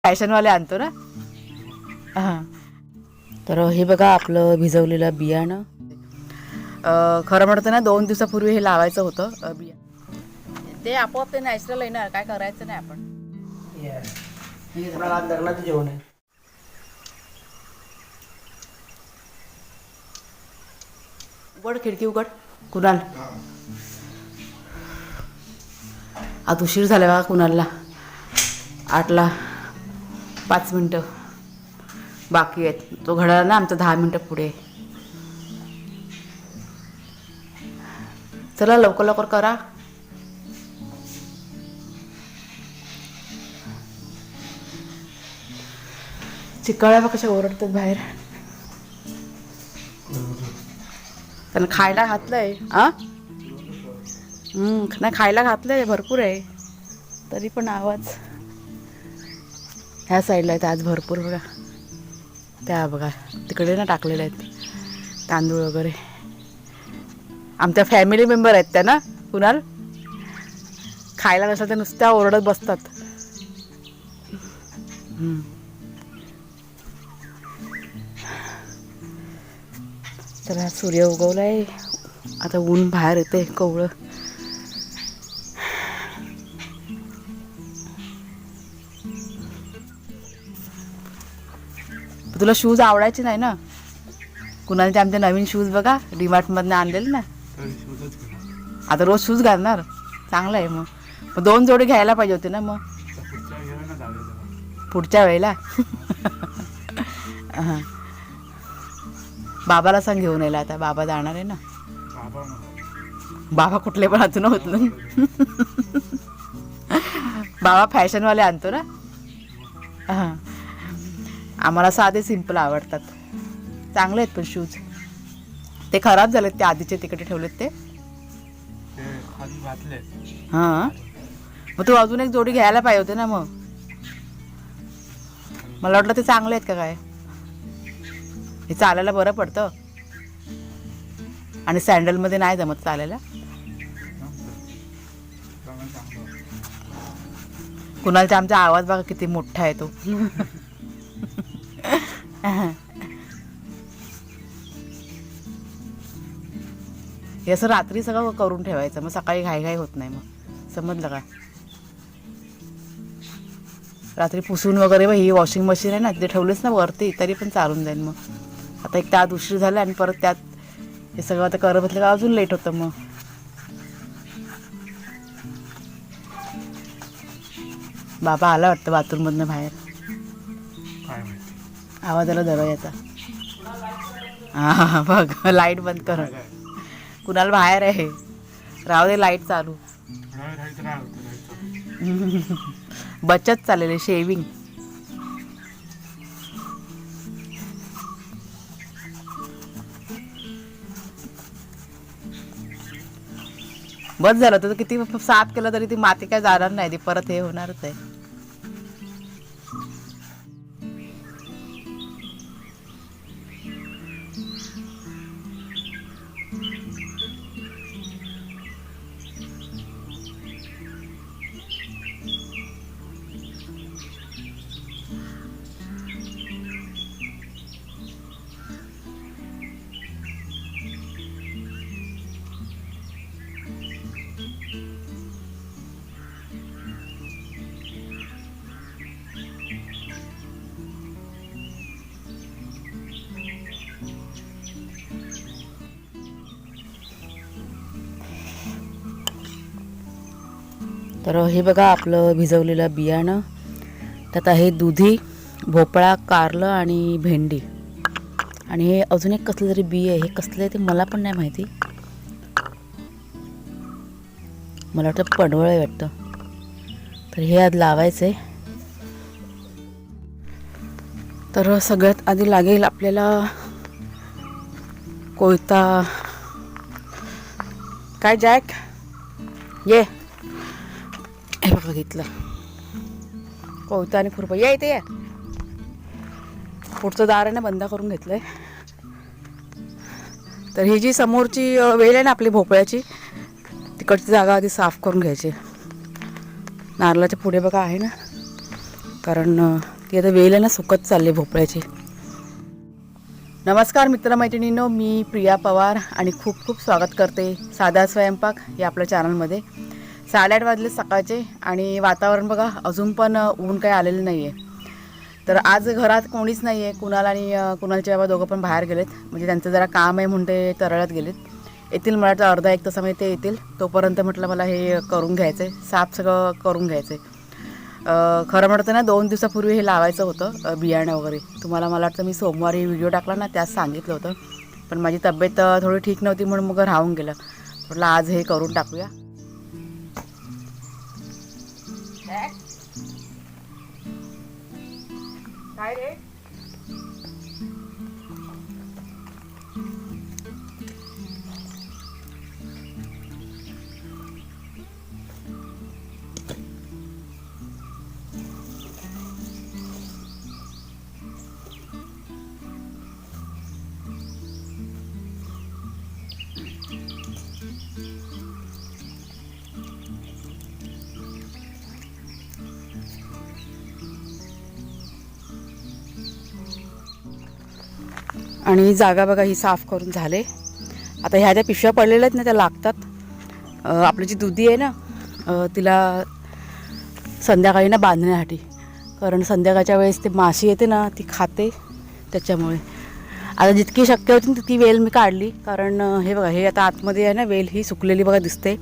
फॅशनवाले आणतो ना. हां, तर हे बघा आपलं भिजवलेलं बियाणं. खरं म्हणतं ना 2 दिवसापूर्वी हे लावायचं होतं बिया. ते आपोआप ते नॅचरल आहे ना, काय करायचं नाही आपण. लग्नाचं जेवण आहे. उघड खिडकी उघड कुणाल. आज उशीर झाला बघा कुणालला. 8ला 5 मिनटं बाकी आहेत. तो घड्याळ ना आमचा 10 मिनटं पुढे आहे. चला लवकर लवकर करा. चिकाळ्या कशा ओरडतात बाहेर. त्यांना खायला घातलंय. नाही खायला घातलंय भरपूर आहे, तरी पण आवाज ह्या साईडला आहेत आज भरपूर. बघा त्या बघा तिकडे ना टाकलेले आहेत तांदूळ वगैरे. आमच्या फॅमिली मेंबर आहेत त्या ना कुणाल. खायला नसलं तर नुसत्या ओरडत बसतात. तर सूर्य उगवलाय आता. ऊन बाहेर येते कोवळं. तुला शूज आवडायचे नाही ना कुणालचे. आमचे नवीन शूज बघा डीमार्टमधनं आणलेले ना. आता रोज शूज घालणार. चांगलं आहे मग 2 जोडी घ्यायला पाहिजे होते ना मग पुढच्या वेळेला. हां, बाबाला सांग घेऊन यायला. आता बाबा जाणार आहे ना. बाबा कुठले पण अजून होत ना. बाबा फॅशनवाले आणतो ना. हां, आम्हाला साधे सिंपल आवडतात. चांगले आहेत पण शूज. ते खराब झालेत ते आधीचे तिकडे ठेवलेत ते. हां, मग तू अजून एक जोडी घ्यायला पाहिजे होते ना. मग मला वाटलं ते चांगले आहेत का काय. हे चालायला बरं पडतं आणि सँडलमध्ये नाही जमत चालायला. कुणालचा आमचा आवाज बघा किती मोठा आहे तो. हे असं रात्री सगळं करून ठेवायचं, मग सकाळी घाई होत नाही. मग समजलं का. रात्री पुसून वगैरे. मग ही वॉशिंग मशीन आहे ना तिथे ठेवलीच ना वरती, तरी पण चालून जाईल. मग आता एक त्यात उशीर झाला आणि परत त्यात हे सगळं आता करत बसलं का अजून लेट होतं. मग बाबा आला वाटतं बाथरूममधनं बाहेर. आवाजाला जरा याचा. हां बघ लाईट बंद कर. कुणाला बाहेर आहे. राहू दे लाईट चालू. बचत चाललेली शेविंग. बस झालं तर किती साफ केलं तरी ती माती काय जाणार नाही. ती परत हे होणारच आहे. तर हे बघा आपलं भिजवलेलं बियाणं. त्यात आहे दुधी, भोपळा, कारलं आणि भेंडी. आणि हे अजून एक कसलं तरी बी आहे. हे कसलं आहे ते मला पण नाही माहिती. मला वाटतं पडवळ आहे वाटतं. तर हे आज लावायचं आहे. तर सगळ्यात आधी लागेल आपल्याला कोयता. काय जॅक ये. हे बघितलं कोयता आणि खुरपा. या इथे या. पुढचं दार आहे ना बंद करून घेतलंय. तर ही जी समोरची वेल आहे ना आपली भोपळ्याची, तिकडची जागा आधी साफ करून घ्यायची. नारळाच्या पुढे बघा आहे ना कारण ती आता वेल आहे ना सुकत चालली भोपळ्याची. नमस्कार मित्रमैत्रिणींनो, मी प्रिया पवार आणि खूप खूप स्वागत करते साधा स्वयंपाक या आपल्या चॅनलमध्ये. 8:30 वाजले सकाळचे आणि वातावरण बघा अजून पण ऊन काही आलेलं नाही आहे. तर आज घरात कोणीच नाही आहे. कुणाल आणि कुणालचे बाबा दोघं पण बाहेर गेलेत, म्हणजे त्यांचं जरा काम आहे म्हणून ते तरळत गेलेत. येतील मला वाटतं अर्धा एक तासामध्ये ते येतील. तोपर्यंत म्हटलं मला हे करून घ्यायचं आहे, साफ सगळं करून घ्यायचं आहे. खरं म्हणतं ना 2 दिवसापूर्वी हे लावायचं होतं बियाणं वगैरे. तुम्हाला मला वाटतं मी सोमवारी व्हिडिओ टाकला ना, त्यात सांगितलं होतं. पण माझी तब्येत थोडी ठीक नव्हती म्हणून मग राहून गेलं. म्हटलं आज हे करून टाकूया. काय रे? आणि जागा बघा ही साफ करून झाले. आता ह्या ज्या पिशव्या पडलेल्या आहेत ना त्या लागतात. आपली जी दुधी आहे ना तिला संध्याकाळी ना बांधण्यासाठी, कारण संध्याकाळच्या वेळेस ते माशी येते ना ती खाते, त्याच्यामुळे आता जितकी शक्य होती तितकी वेल मी काढली. कारण हे बघा हे आता आतमध्ये आहे ना वेल ही सुकलेली बघा दिसते.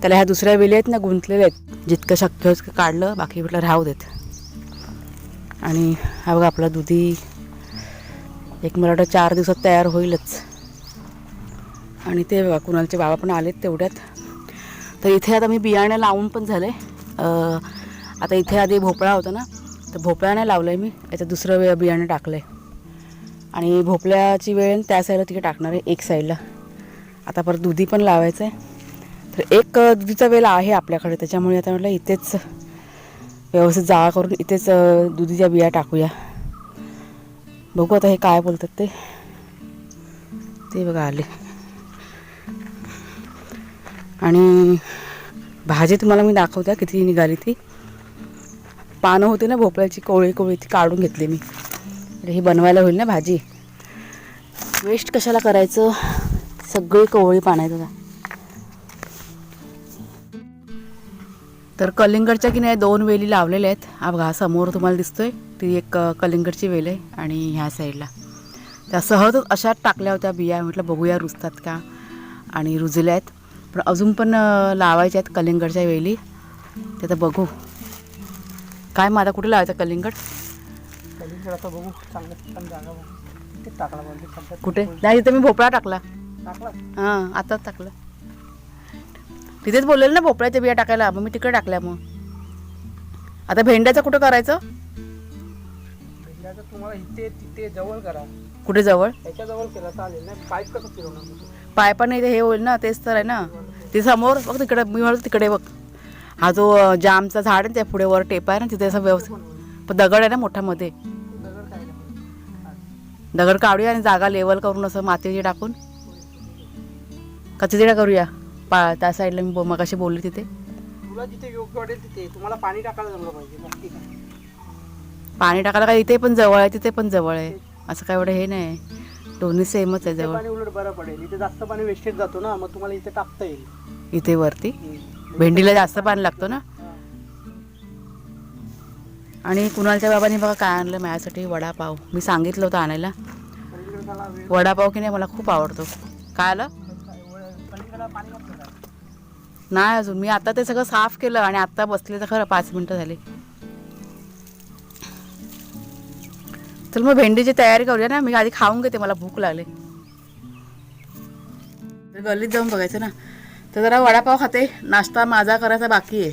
त्याला ह्या दुसऱ्या वेली आहेत ना गुंतलेल्या आहेत, जितकं शक्य होतं काढलं, बाकी म्हटलं राहू देत. आणि हा बघा आपला दुधी एक मला वाटतं 4 दिवसात तयार होईलच. आणि ते बघा कुणालचे बाबा पण आलेत तेवढ्यात. तर इथे आता मी बियाणं लावून पण झाले. आता इथे आधी भोपळा होता ना, तर भोपळा नाही लावलं आहे मी, याचं दुसरं बियाणं टाकलं आहे. आणि भोपळ्याची वेळ त्या साईडला तिकडे टाकणार आहे, एक साईडला. आता परत दुधी पण लावायचं आहे. तर एक दुधीचा वेल आहे आपल्याकडे, त्याच्यामुळे आता म्हटलं इथेच व्यवस्थित जागा करून इथेच दुधीच्या बिया टाकूया. बघू आता हे काय बोलतात ते बघा आले. आणि भाजी तुम्हाला मी दाखवते किती निघाली. ती पानं होती ना भोपळ्याची कोवळी कोवळी, ती काढून घेतली मी. ही बनवायला होईल ना भाजी, वेस्ट कशाला करायचं. सगळी कोवळी पानं आहेत बघा. तर कलिंगडच्या की नाही 2 वेली लावलेल्या आहेत. हा बघा समोर तुम्हाला दिसतोय ती एक कलिंगडची वेल आहे. आणि ह्या साईडला त्या सहजच अशाच टाकल्या होत्या बिया. म्हटलं बघूया रुजतात का, आणि रुजल्या आहेत. पण अजून पण लावायच्या आहेत कलिंगडच्या वेली. ते तर बघू काय मग आता कुठे लावायचं कलिंगड. आता बघू चांगलं जागा बघू ते टाकला पाहिजे. कुठे नाही, तिथे मी भोपळा टाकला. टाकला हां आताच टाकलं. तिथेच बोललेलं ना भोपळ्याच्या बिया टाकायला, मग मी तिकडे टाकल्या. मग आता भेंड्याचं कुठं करायचं. भेंड्याचं तुम्हाला इथे तिथे जवळ करा. कुठे जवळ, त्याच्या जवळ केला चालेल ना. पाईप कसं फिरवणार. पायपाने इथे हे होईल ना, तेच तर आहे ना. ते समोर बघ तिकडे, मी म्हणतो तिकडे बघ. हा जो जामचा झाड आहे त्या पुढे वर टेप आहे ना, तिथे असं व्यवस्थित. पण दगड आहे ना मोठा मध्ये, दगड काय नाही. दगड काढूया आणि जागा लेवल करून असं मातीची टाकून कचरा करूया. त्या साईडला मी मगाशी बोलली तिथे. तुला जिथे योग्य वाटेल तिथे. तुम्हाला पाणी टाकायला जमलं पाहिजे नक्की. पाणी टाकायला काय इथे पण जवळ आहे तिथे पण जवळ आहे, असं काय एवढं हे नाही. दोन्ही सेमच आहे जवळ. पाणी उलट बरं पडेल. इथे जास्त पाणी वेस्टेज जातो ना, मग तुम्हाला इथे टाकता येईल. इथे वरती भेंडीला जास्त पाणी लागतं ना. आणि कुणालच्या बाबांनी बघा काय आणलं माझ्यासाठी, वडापाव. मी सांगितलं होतं आणायला वडापाव, की नाही मला खूप आवडतो. काय आलं नाही अजून. मी आता ते सगळं साफ केलं आणि आता बसले तर खरं 5 मिनटं झाले. चल मग भेंडीची तयारी करूया ना. मी आधी खाऊन घेते, मला भूक लागली. तर गल्लीत जाऊन बघायचं ना. तर जरा वडापाव खाते. नाश्ता माझा करायचा बाकी आहे.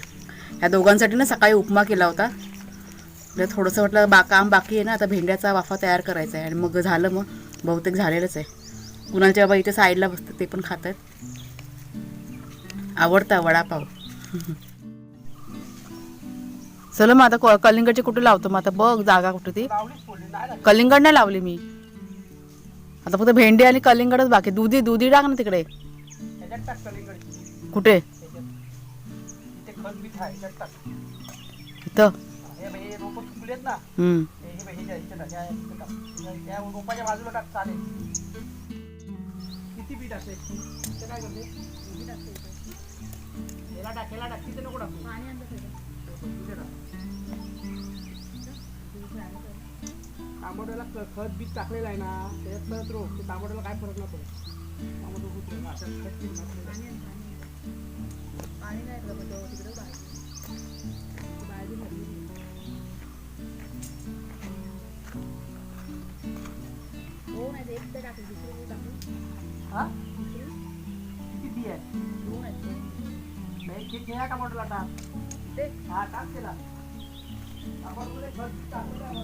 ह्या दोघांसाठी ना सकाळी उपमा केला होता. म्हणजे थोडंसं म्हटलं काम बाकी आहे ना. आता भेंड्याचा वाफा तयार करायचा आहे आणि मग झालं. मग बहुतेक झालेलंच आहे. कुणालच्या बाबा इथे साईडला बसतात, ते पण खात आहेत. आवडता वडापाव. चला मग आता कलिंगडची कुठे लावतो. मग आता बघ जागा कुठे ती. कलिंगड नाही लावली मी. आता फक्त भेंडी आणि कलिंगडच बाकी. दुधी दुधी टाक ना तिकडे. कुठे इथं फुले आहेत ना हम्म. त्या रोपाच्या बाजूला टाक चालेल. किती पीठ असते ते काय करते याला टाक तिथे नको टाकू तांबड्याला खत बीज टाकलेलं आहे ना त्याच्यात परत रोप ते तांबड्याला काय फरक नाही पडत. तांबडं खूप रोप अशा खत बीज टाकलेलं पाणी नाही तिकडे हा किती बी आहे टमाटोला टाक हा टाक त्याला टमाटोमध्ये खत टाकलेलं आहे.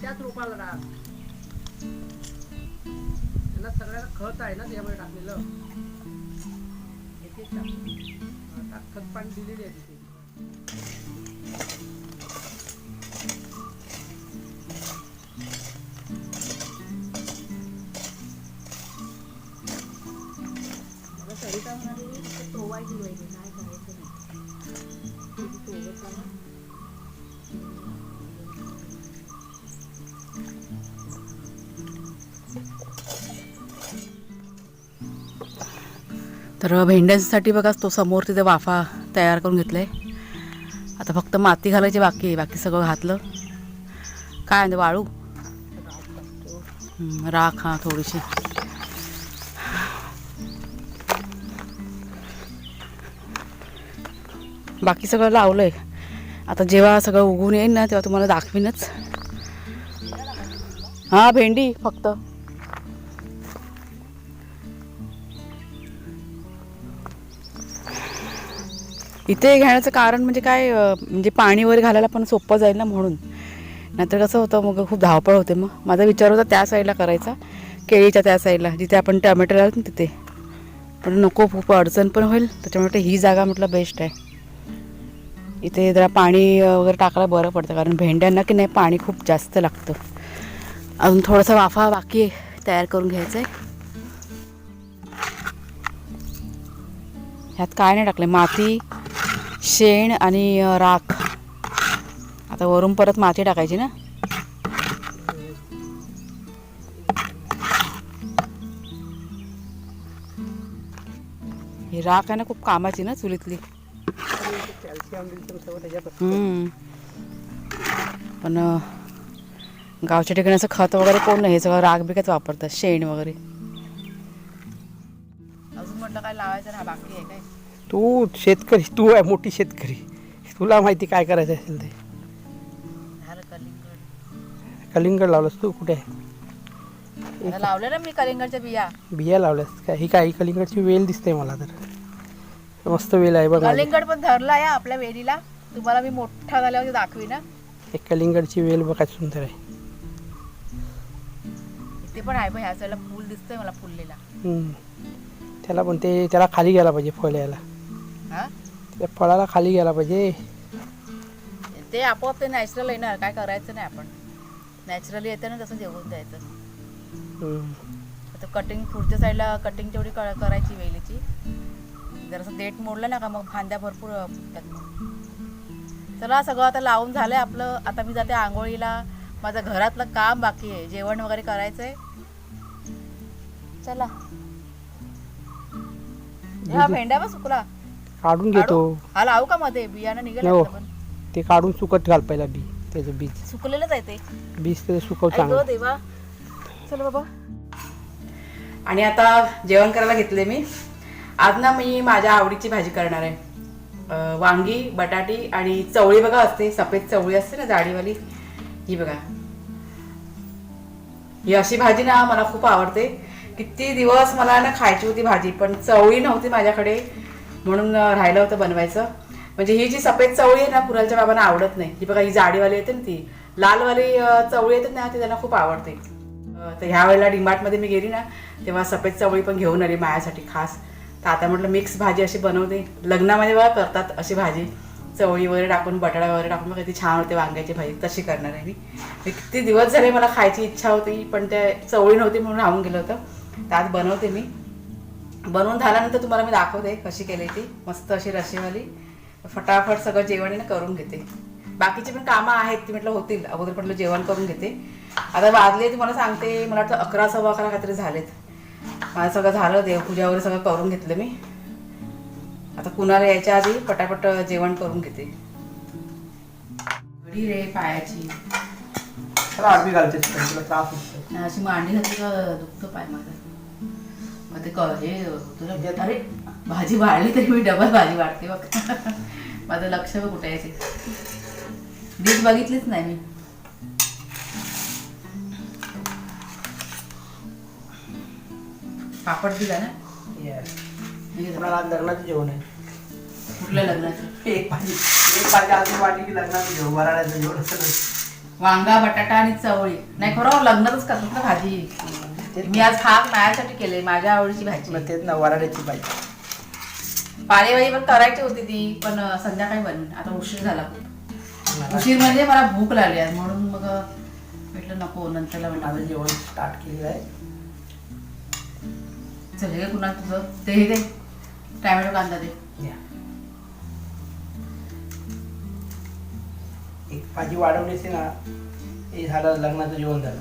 त्याच रोपाला टाक त्यांना सगळ्यांना खत आहे ना त्यामध्ये टाकलेलं टाक खत पाणी दिलेली आहे तिथे. तर भेंड्यांसाठी बघा तो समोर तिथे वाफा तयार करून घेतलाय. आता फक्त माती घालायची बाकी आहे. बाकी सगळं घातलं. काय म्हणते वाळू राख हा थोडीशी. बाकी सगळं लावलंय. आता जेव्हा सगळं उगवून येईल ना तेव्हा तुम्हाला दाखवीनच. हा भेंडी फक्त. इथे घेण्याचं कारण म्हणजे काय म्हणजे पाणी वगैरे घालायला पण सोपं जाईल ना म्हणून. नाहीतर कसं होतं मग खूप धावपळ होते. मग माझा विचार होता त्या साईडला करायचा केळीच्या त्या साईडला जिथे आपण टॅमॅटो लावतो ना तिथे. पण नको खूप अडचण पण होईल त्याच्यामुळे ही जागा म्हटलं बेस्ट आहे. इथे जरा पाणी वगैरे टाकायला बरं पडतं कारण भेंड्यांना की नाही पाणी खूप जास्त लागतं. अजून थोडासा वाफा बाकी आहे तयार करून घ्यायचा आहे. ह्यात काय नाही टाकलं माती शेण आणि राख. आता वरून परत माती टाकायची ना. ही राख आहे ना खूप कामाची ना चुलीतली. पण गावच्या ठिकाणी असं खत वगैरे कोण नाही. हे सगळं राख बिकच वापरतात शेण वगैरे. अजून म्हटलं काय लावायचं ना बाकी आहे काय. तू शेतकरी तू आहे मोठी शेतकरी तुला माहिती काय करायचं असेल ते. कलिंगड लावलंस तू कुठे लावलं ना मी कलिंगडच्या बिया लावल्यास काय. ही काय कलिंगडची वेल दिसते मला तर मस्त वेल आहे बघ. कलिंगड पण धरला या आपल्या वेलीला. तुम्हाला मी मोठा झाल्यावर दाखवी ना. एक कलिंगडची वेल बघा सुंदर आहे. इथे पण आहे पण ह्या साईडला फुल दिसतंय मला फुललेला. त्याला पण ते त्याला खाली गेला पाहिजे फळ यायला. त्या फळाला खाली गेला पाहिजे. ते आपोआप ते नॅचरल येणार. काय करायचं नाही आपण. नॅचरली येतं ना तसं जेवून द्यायचं. आता कटिंग पुढच्या साईडला कटिंग तेवढी करायची वेलीची. जरासं देठ मोडलं ना का मग फांद्या भरपूर फुटतात. चला सगळं आता लावून झालंय आपलं. आता मी जाते आंघोळीला. माझं घरातलं काम बाकी आहे. जेवण वगैरे करायचंय. चला हा भेंड्या बा सुकला काढून घेतो. हा लावू का मध्ये बियाणं निघेल पण. ते काढून सुकत घाल पहिला बी. त्याचं बीज सुकलेलंच आहे ते बीज ते सुकव चांगलं. देवा चल बाबा. आणि आता जेवण करायला घेतले मी. आज ना मी माझ्या आवडीची भाजी करणार आहे. वांगी, बटाटी आणि चवळी बघा असते, सफेद चवळी असते ना जाडीवाली, ही बघा. ही अशी भाजी ना मला खूप आवडते. किती दिवस मला ना खायची होती भाजी, पण चवळी नव्हती माझ्याकडे म्हणून राहिलं होतं बनवायचं. म्हणजे ही जी सफेद चवळी आहे ना कुणालच्या बाबांना आवडत नाही. ही बघा ही जाडीवाली येते ना, ती लालवाली चवळी येते ना ती त्यांना खूप आवडते. तर ह्या वेळेला डीमार्टमध्ये मी गेली ना तेव्हा सफेद चवळी पण घेऊन आली माझ्यासाठी खास. तर आता म्हटलं मिक्स भाजी अशी बनवते. लग्नामध्ये बघा करतात अशी भाजी, चवळी वगैरे टाकून बटाटा वगैरे टाकून बघा, ती छान होते वांग्याची भाजी. तशी करणार आहे मी. किती दिवस झाले मला खायची इच्छा होती, पण ते चवळी नव्हती म्हणून राहून गेलं होतं. तर आज बनवते मी. बनवून झाल्यानंतर तुम्हाला मी दाखवते कशी केली ती, मस्त अशी रशीवाली. फटाफट सगळं जेवण करून घेते. बाकीची पण कामं आहेत ती म्हटलं होतील, अगोदर म्हटलं जेवण करून घेते. आता वाजले तुम्हाला सांगते, मला वाटतं 11 सव्वा 11 काहीतरी झालेत. माझं सगळं झालं, देवपूजा वगैरे सगळं करून घेतलं मी. आता कुणाला यायच्या आधी पटापट जेवण करून घेते. घडी रे पायाची, आडवी घालते तुला त्रास होतो. अशी मांडी घातली का दुखतं पाय माझा. मग ते हे तुला अरे भाजी वाढली तरी मी डबल भाजी वाढते बघ. माझं लक्ष बघ कुठे यायचे. डिश बघितलीच नाही मी. पापड दिला ना. कुणाला आज लग्नाचं जेवण आहे. कुठल्या लग्नाचं? एक भाजी आधी वाटली की लग्नाचं जेवण, वराण्याचं जेवण असतं. वांगा, बटाटा आणि चवळी. नाही खरं लग्नातच करतात ना भाजी. मी आज खास माझ्यासाठी केले, माझ्या आवडीची भाजी. मग तेच ना, वराण्याची भाजी. पालेभाजी पण करायची होती ती, पण संध्याकाळी बनवून. आता उशीर झाला खूप. उशीर म्हणजे मला भूक लागली आज, म्हणून मग म्हटलं नको नंतरला माझं म्हणलं. जेवण स्टार्ट केलेलं आहे. चल हे कुणाल तुझं ते हे दे, टॅमॅटो कांदा दे. एक भाजी वाढवली असते ना, हे झालं लग्नाचं जेवण झालं.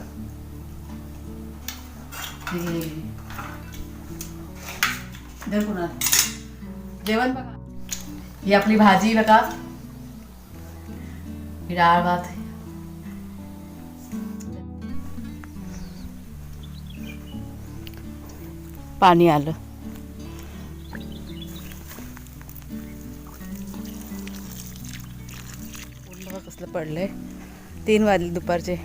दे कुणाल जेवण बघा. ही आपली भाजी बघा, ही डाळ भात. पाणी आलं. बघा कसलं पडलंय. 3 वाजले दुपारचे.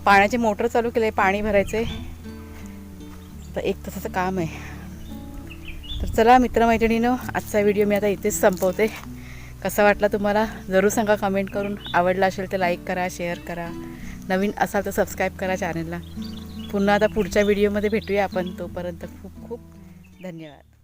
पाण्याची मोटर चालू केली, पाणी भरायचंय. तर 1 तासाचं काम आहे. तर चला मित्रमैत्रिणीनं, आजचा व्हिडिओ मी आता इथेच संपवते. कसा वाटला तुम्हाला जरूर सांगा कमेंट करून. आवडला असेल तर लाईक करा, शेअर करा. नवीन असाल तर सबस्क्राईब करा चॅनलला. पुन्हा आता पुढच्या व्हिडिओमध्ये भेटूया आपण. तोपर्यंत खूप खूप धन्यवाद.